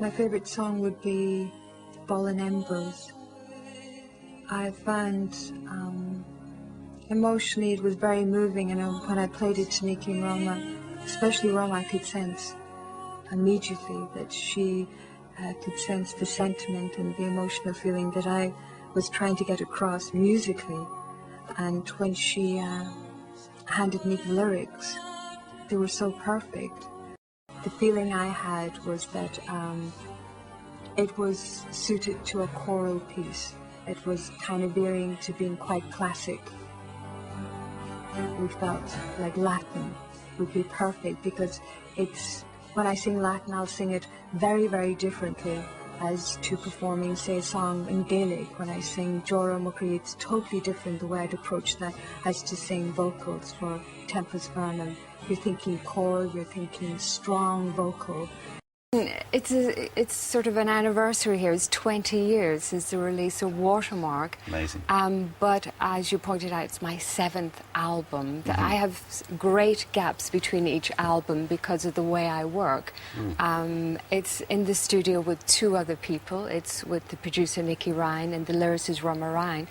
My favourite song would be Ball and Embers. I found emotionally it was very moving, and when I played it to Nicky and Roma, especially Roma, I could sense immediately that she could sense the sentiment and the emotional feeling that I was trying to get across musically. And when she handed me the lyrics, they were so perfect. The feeling I had was that it was suited to a choral piece. It was kind of veering to being quite classic. We felt like Latin would be perfect because when I sing Latin, I'll sing it very, very differently as to performing, say, a song in Gaelic. When I sing Jora Mukri, it's totally different the way I'd approach that as to sing vocals for Tempus Vernum. You're thinking choral, you're thinking strong vocal. It's sort of an anniversary here. It's 20 years since the release of Watermark. Amazing. But as you pointed out, it's my 7th album. I have great gaps between each album because of the way I work. It's in the studio with 2 other people. It's with the producer Nicky Ryan and the lyricist Roma Ryan.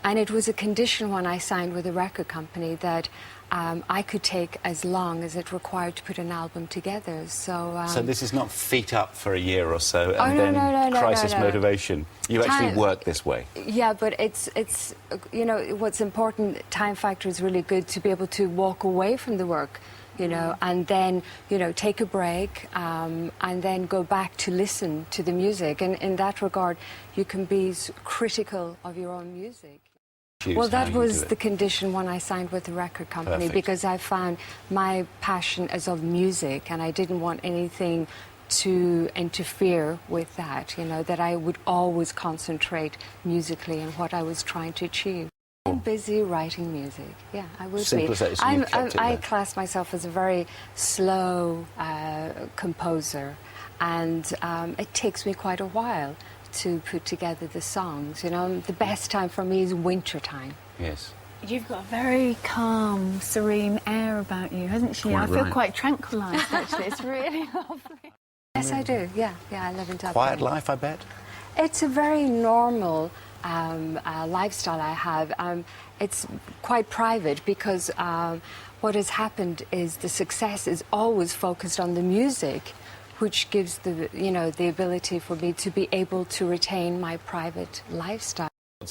And it was a condition when I signed with a record company that I could take as long as it required to put an album together. So this is not feet up for a year or so and no, crisis motivation. You actually work this way. Yeah, but it's you know, what's important, time factor is really good to be able to walk away from the work, you know, and then, you know, take a break and then go back to listen to the music. And in that regard, you can be critical of your own music. Well, that was the condition when I signed with the record company. Perfect. Because I found my passion is of music and I didn't want anything to interfere with that, you know, that I would always concentrate musically on what I was trying to achieve. I'm busy writing music, yeah, I would Simple be. As that, so I class myself as a very slow composer, and it takes me quite a while to put together the songs. You know, the best time for me is winter time. Yes. You've got a very calm, serene air about you, hasn't she? I feel quite tranquilised, actually. It's really lovely. Yes, I do. Yeah, I live in Dublin. Quiet life, I bet? It's a very normal lifestyle I have. It's quite private because what has happened is the success is always focused on the music, which gives the, you know, the ability for me to be able to retain my private lifestyle.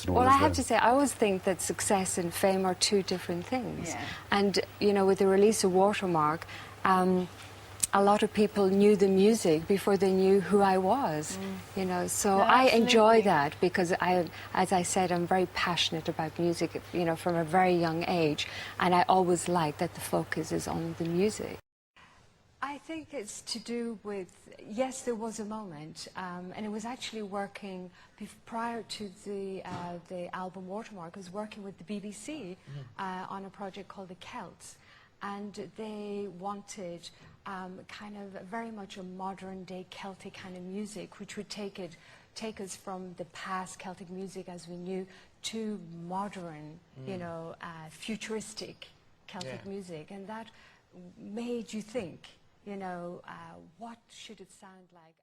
Well, I have to say, I always think that success and fame are 2 different things. Yeah. And, you know, with the release of Watermark, a lot of people knew the music before they knew who I was, you know. So no, I enjoy that because as I said, I'm very passionate about music, you know, from a very young age. And I always like that the focus is on the music. I think it's to do with, yes, there was a moment, and it was actually working prior to the album Watermark. I was working with the BBC on a project called The Celts, and they wanted kind of very much a modern day Celtic kind of music, which would take us from the past Celtic music as we knew to modern, you know, futuristic Celtic music, and that made you think, you know, what should it sound like?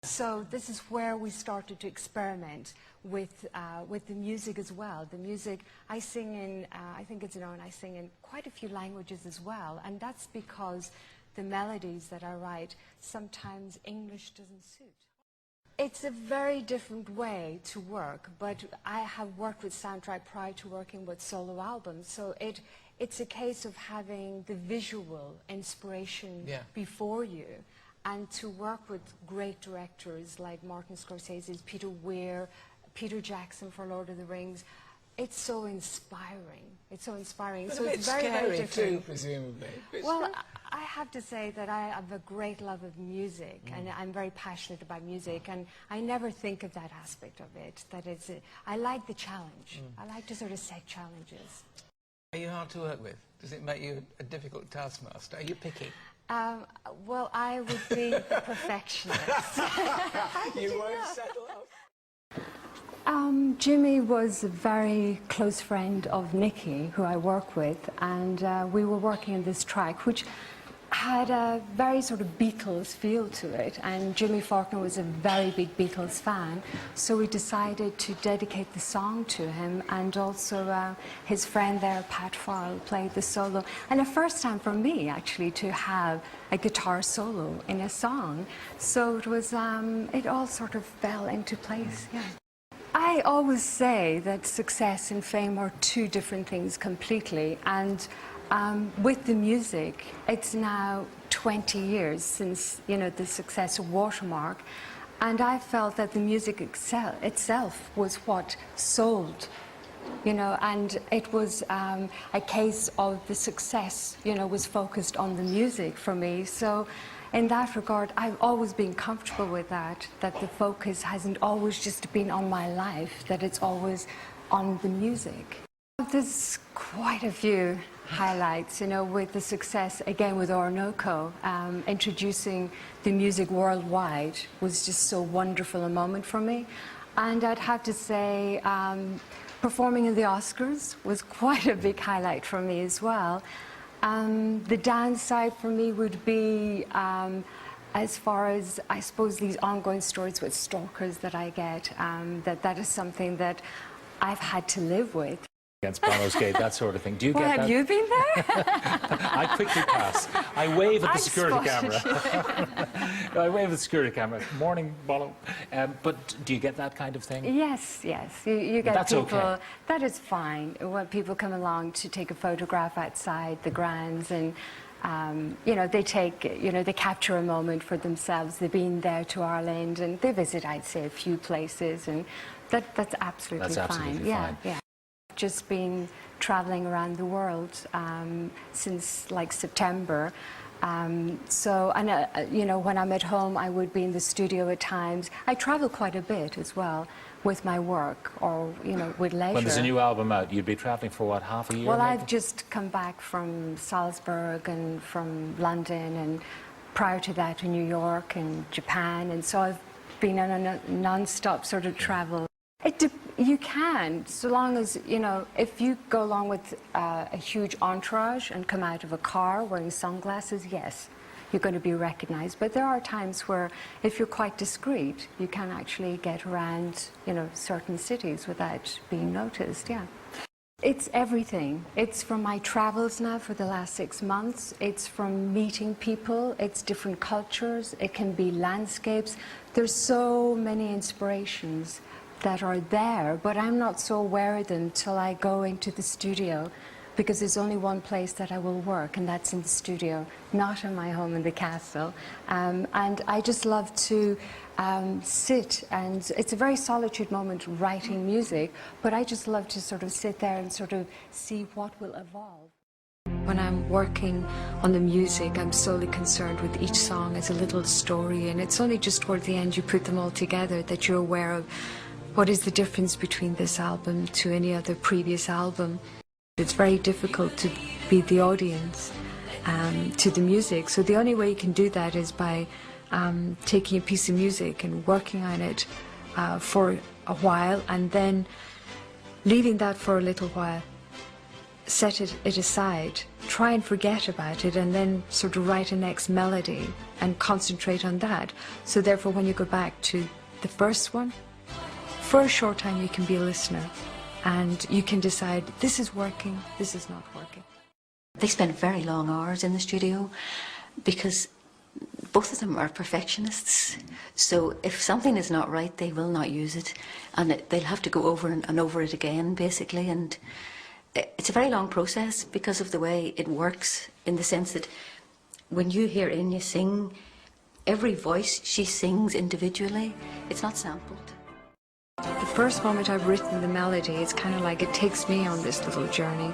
So this is where we started to experiment with the music as well. The music, I sing in, I think it's known, I sing in quite a few languages as well, and that's because the melodies that I write, sometimes English doesn't suit. It's a very different way to work, but I have worked with soundtrack prior to working with solo albums, so it's a case of having the visual inspiration before you, and to work with great directors like Martin Scorsese's Peter Weir, Peter Jackson for Lord of the Rings. It's so inspiring. It's so inspiring. But so a bit it's very, scary very different too, presumably. Well, I have to say that I have a great love of music, and I'm very passionate about music, and I never think of that aspect of it. That it's I like the challenge. I like to sort of set challenges. Are you hard to work with? Does it make you a difficult taskmaster? Are you picky? Well, I would be a perfectionist. You won't settle up. Jimmy was a very close friend of Nicky, who I work with, and we were working on this track, which had a very sort of Beatles feel to it, and Jimmy Faulkner was a very big Beatles fan, so we decided to dedicate the song to him, and also his friend there, Pat Farrell, played the solo, and the first time for me actually to have a guitar solo in a song, so it was it all sort of fell into place. Yeah. I always say that success and fame are two different things completely, and with the music, it's now 20 years since, you know, the success of Watermark, and I felt that the music itself was what sold, you know, and it was a case of the success, you know, was focused on the music for me. So in that regard, I've always been comfortable with that the focus hasn't always just been on my life, that it's always on the music. There's quite a few highlights, you know, with the success, again, with Orinoco. Introducing the music worldwide was just so wonderful a moment for me. And I'd have to say, performing in the Oscars was quite a big highlight for me as well. The downside for me would be, as far as, I suppose, these ongoing stories with stalkers that I get, that is something that I've had to live with. Against Gate, that sort of thing. Do you get that? Have you been there? I quickly pass. I wave at the security camera. I wave at the security camera. Morning, Bolo. But do you get that kind of thing? Yes, yes. You get That's people. okay. That is fine. When people come along to take a photograph outside the grounds, and you know, they take, you know, they capture a moment for themselves. They've been there to Ireland, and they visit, I'd say, a few places, and that's absolutely fine. Absolutely yeah, fine. yeah. Just been traveling around the world since like September. So, and you know, when I'm at home, I would be in the studio at times. I travel quite a bit as well with my work, or, you know, with leisure. When there's a new album out, you'd be traveling for what, half a year? Well, maybe? I've just come back from Salzburg and from London, and prior to that in New York and Japan, and so I've been on a non-stop sort of travel. You can, so long as, you know, if you go along with a huge entourage and come out of a car wearing sunglasses, yes, you're going to be recognized. But there are times where, if you're quite discreet, you can actually get around, you know, certain cities without being noticed, yeah. It's everything. It's from my travels now for the last 6 months. It's from meeting people. It's different cultures. It can be landscapes. There's so many inspirations that are there, but I'm not so aware of them till I go into the studio, because there's only one place that I will work, and that's in the studio, not in my home in the castle. And I just love to sit, and it's a very solitude moment writing music, but I just love to sort of sit there and sort of see what will evolve. When I'm working on the music, I'm solely concerned with each song as a little story, and it's only just toward the end you put them all together that you're aware of what is the difference between this album to any other previous album. It's very difficult to be the audience to the music, so the only way you can do that is by taking a piece of music and working on it for a while, and then leaving that for a little while, set it aside, try and forget about it, and then sort of write a next melody and concentrate on that. So therefore, when you go back to the first one, for a short time you can be a listener, and you can decide, this is working, this is not working. They spend very long hours in the studio because both of them are perfectionists. So if something is not right, they will not use it, and they'll have to go over and over it again, basically. And it's a very long process because of the way it works, in the sense that when you hear Enya sing, every voice she sings individually, it's not sampled. The first moment I've written the melody, it's kind of like it takes me on this little journey.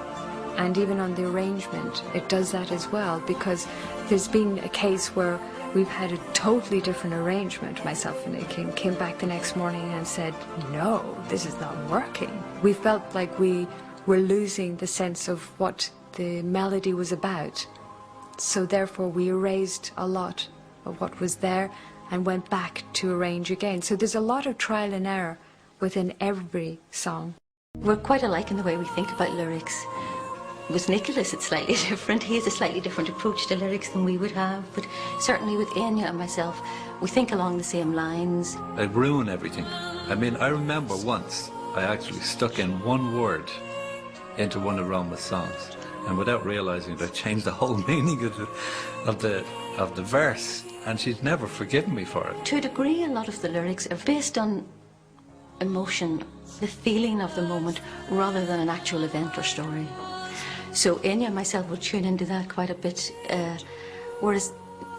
And even on the arrangement, it does that as well, because there's been a case where we've had a totally different arrangement, myself and Nicky, and came back the next morning and said, no, this is not working. We felt like we were losing the sense of what the melody was about. So therefore we erased a lot of what was there and went back to arrange again. So there's a lot of trial and error within every song. We're quite alike in the way we think about lyrics. With Nicholas, it's slightly different. He has a slightly different approach to lyrics than we would have, but certainly with Enya and myself, we think along the same lines. I ruin everything. I mean, I remember once I actually stuck in one word into one of Roma's songs, and without realising it, I changed the whole meaning of the verse, and she's never forgiven me for it. To a degree, a lot of the lyrics are based on emotion, the feeling of the moment, rather than an actual event or story. So Enya and myself will tune into that quite a bit, whereas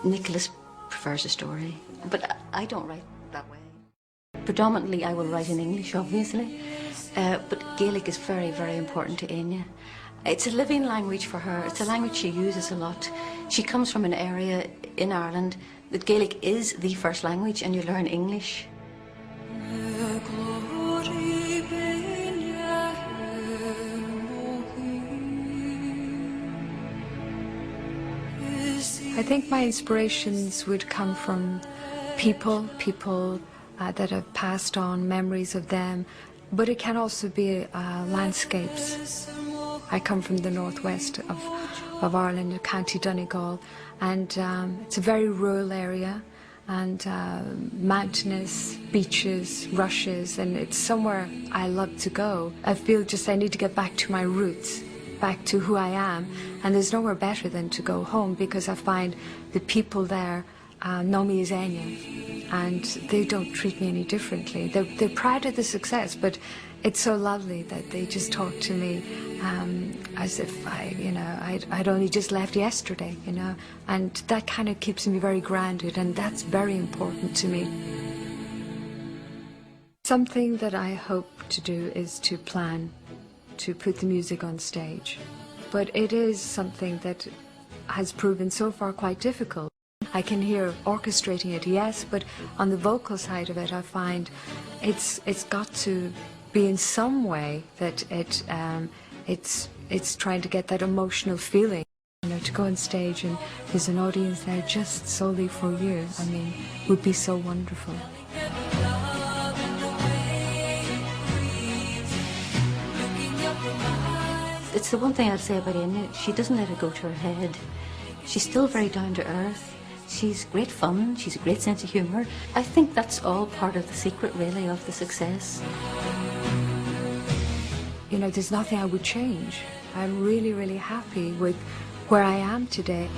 Nicholas prefers a story. But I don't write that way. Predominantly I will write in English, obviously, but Gaelic is very, very important to Enya. It's a living language for her. It's a language she uses a lot. She comes from an area in Ireland that Gaelic is the first language, and you learn English. I think my inspirations would come from people that have passed on, memories of them, but it can also be landscapes. I come from the northwest of Ireland, County Donegal, and it's a very rural area, and mountainous, beaches, rushes, and it's somewhere I love to go. I feel just I need to get back to my roots, back to who I am, and there's nowhere better than to go home, because I find the people there know me as Enya, and they don't treat me any differently. They're proud of the success, but it's so lovely that they just talk to me as if I'd only just left yesterday, and that kind of keeps me very grounded, and that's very important to me. Something that I hope to do is to plan to put the music on stage, but it is something that has proven so far quite difficult. I can hear orchestrating it, yes, but on the vocal side of it, I find it's got to be in some way that it's trying to get that emotional feeling. To go on stage and there's an audience there just solely for you, I mean, would be so wonderful. It's the one thing I'd say about Enya. She doesn't let it go to her head. She's still very down to earth. She's great fun. She's a great sense of humour. I think that's all part of the secret, really, of the success. There's nothing I would change. I'm really, really happy with where I am today.